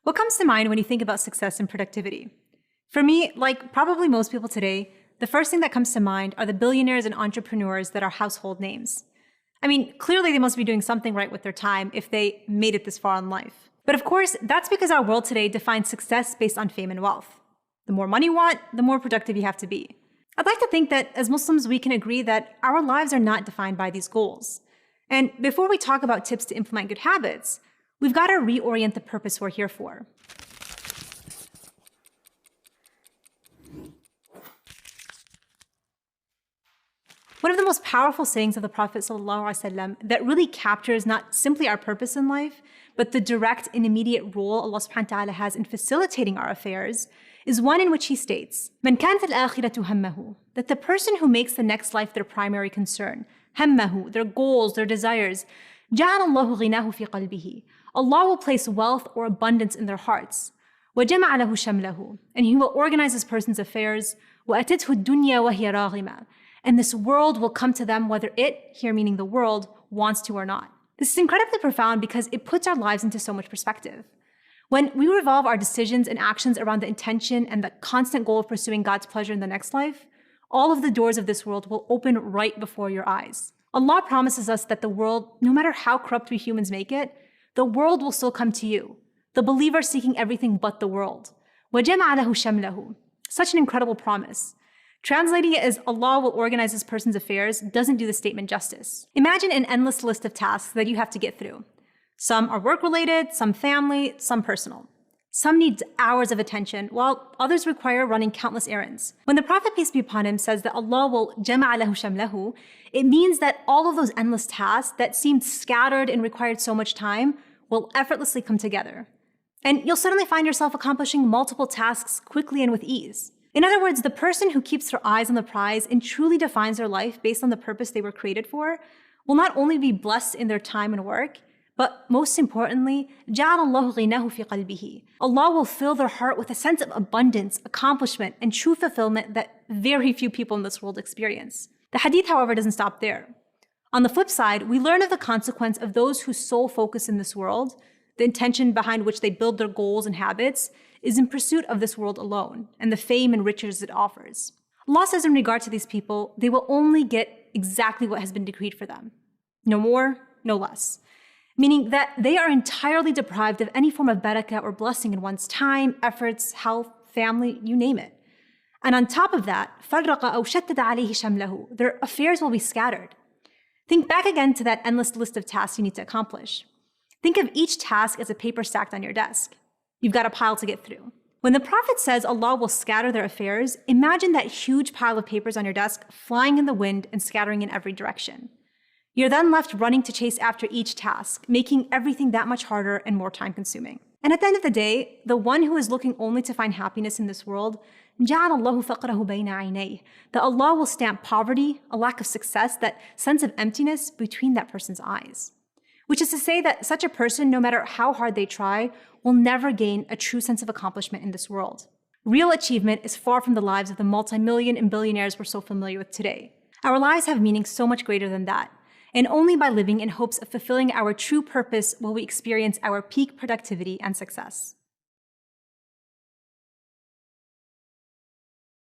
What comes to mind when you think about success and productivity? For me, like probably most people today, the first thing that comes to mind are the billionaires and entrepreneurs that are household names. I mean, clearly they must be doing something right with their time if they made it this far in life. But of course, that's because our world today defines success based on fame and wealth. The more money you want, the more productive you have to be. I'd like to think that as Muslims, we can agree that our lives are not defined by these goals. And before we talk about tips to implement good habits, we've got to reorient the purpose we're here for. One of the most powerful sayings of the Prophet ﷺ that really captures not simply our purpose in life, but the direct and immediate role Allah subhanahu wa ta'ala has in facilitating our affairs, is one in which he states, "Man kanat al-akhiratu hammahu," that the person who makes the next life their primary concern, hammahu, their goals, their desires, جَعَلَ اللَّهُ غِنَاهُ فِي قَلْبِهِ, Allah will place wealth or abundance in their hearts. وَجَمَعَ لَهُ شَمْلَهُ, and he will organize this person's affairs. وَأَتَتْهُ الدُّنْيَا وَهِيَ رَاغِمَةٌ, and this world will come to them whether it, here meaning the world, wants to or not. This is incredibly profound because it puts our lives into so much perspective. When we revolve our decisions and actions around the intention and the constant goal of pursuing God's pleasure in the next life, all of the doors of this world will open right before your eyes. Allah promises us that the world, no matter how corrupt we humans make it, the world will still come to you, the believer seeking everything but the world. وَجَمَعَ لَهُ شَمْلَهُ. Such an incredible promise. Translating it as Allah will organize this person's affairs doesn't do the statement justice. Imagine an endless list of tasks that you have to get through. Some are work-related, some family, some personal. Some need hours of attention, while others require running countless errands. When the Prophet, peace be upon him, says that Allah will جَمَعَ لَهُ شَمْلَهُ, it means that all of those endless tasks that seemed scattered and required so much time will effortlessly come together. And you'll suddenly find yourself accomplishing multiple tasks quickly and with ease. In other words, the person who keeps their eyes on the prize and truly defines their life based on the purpose they were created for will not only be blessed in their time and work, but most importantly, جَعَلَ اللَّهُ غِنَاهُ فِي قَلْبِهِ. Allah will fill their heart with a sense of abundance, accomplishment, and true fulfillment that very few people in this world experience. The hadith, however, doesn't stop there. On the flip side, we learn of the consequence of those whose sole focus in this world, the intention behind which they build their goals and habits, is in pursuit of this world alone and the fame and riches it offers. Allah says in regard to these people, they will only get exactly what has been decreed for them. No more, no less. Meaning that they are entirely deprived of any form of barakah or blessing in one's time, efforts, health, family, you name it. And on top of that, فَرَّقَ أَوْ شَتَّتَ عَلَيْهِ شَمْلَهُ, their affairs will be scattered. Think back again to that endless list of tasks you need to accomplish. Think of each task as a paper stacked on your desk. You've got a pile to get through. When the Prophet says Allah will scatter their affairs, imagine that huge pile of papers on your desk flying in the wind and scattering in every direction. You're then left running to chase after each task, making everything that much harder and more time-consuming. And at the end of the day, the one who is looking only to find happiness in this world, جَعَلَ اللَّهُ فَقْرَهُ بَيْنَ عَيْنَيْهِ, that Allah will stamp poverty, a lack of success, that sense of emptiness between that person's eyes. Which is to say that such a person, no matter how hard they try, will never gain a true sense of accomplishment in this world. Real achievement is far from the lives of the multi-million and billionaires we're so familiar with today. Our lives have meaning so much greater than that. And only by living in hopes of fulfilling our true purpose will we experience our peak productivity and success.